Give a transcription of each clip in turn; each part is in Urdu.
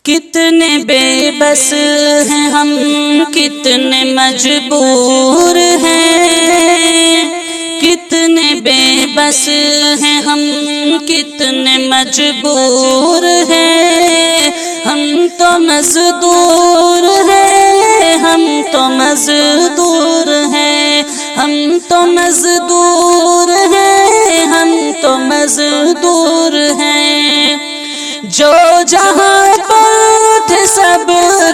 کتنے بے بس ہیں ہم، کتنے مجبور ہیں، کتنے بے بس ہیں ہم، کتنے مجبور ہیں، ہم تو مزدور ہیں، ہم تو مزدور ہیں، ہم تو مزدور ہیں، ہم تو مزدور ہیں۔ جو جہاں پر تھے سب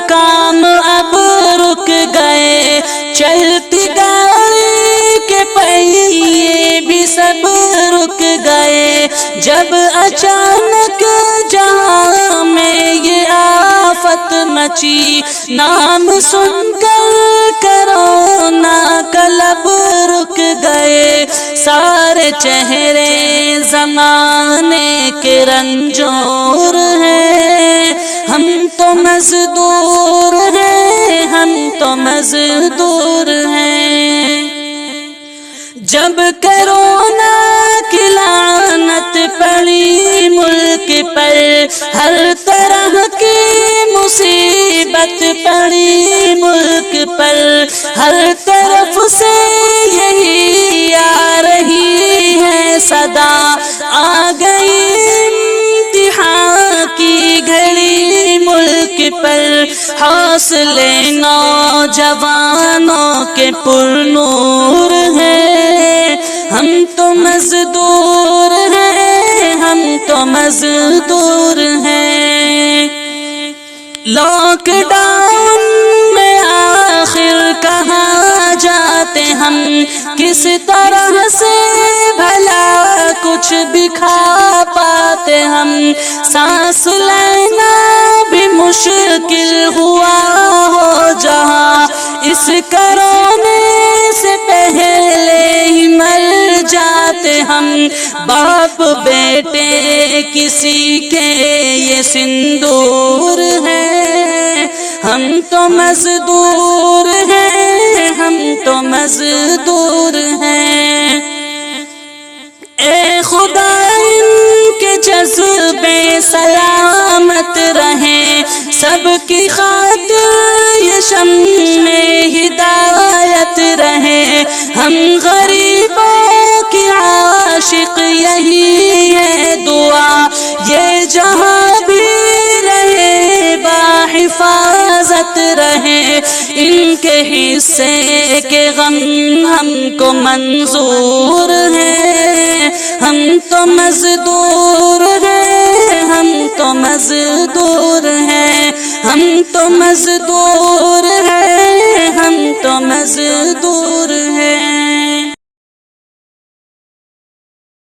کام اب رک گئے، چلتی گاڑی کے پہیے بھی سب رک گئے، جب اچانک جہاں میں یہ آفت مچی، نام سن کر کرونا کا لب رک گئے، سارے چہرے زمانے کے رنجور ہیں، ہم تو مزدور ہیں، ہم تو مزدور ہیں۔ جب کرونا کی لعنت پڑی ملک پر، ہر طرح کی مصیبت پڑی ملک پر، ہر طرف سے یہی آ رہی ہے صدا، آ گئی امتحان کی گھڑی ملک پر، حوصلے نوجوانوں کے پرنور ہیں، ہم تو مزدور ہیں، ہم تو مزدور ہیں۔ لاک ڈاؤن میں آخر کہاں جاتے ہم، کس طرح سے بھلا کچھ بھی کھا پاتے ہم، سانس لینا بھی مشکل ہوا ہو جہاں، اس کرونے سے پہلے ہی مر جاتے ہم، باپ بیٹے کسی کے یہ سندور ہے، ہم تو مزدور ہیں، ہم تو مزدور ہیں۔ اے خدا ان کے جذبے سلامت رہیں، سب کی خاطر یہ شمع ہدایت رہیں، ہم غریبوں کی عاشق یہی ہے دعا، یہ جہاں بھی رہے باحفاظت رہے، ان کے حصے کے غم ہم کو منظور ہیں، ہم تو مزدور ہیں، ہم تو مزدور ہیں، ہم تو مزدور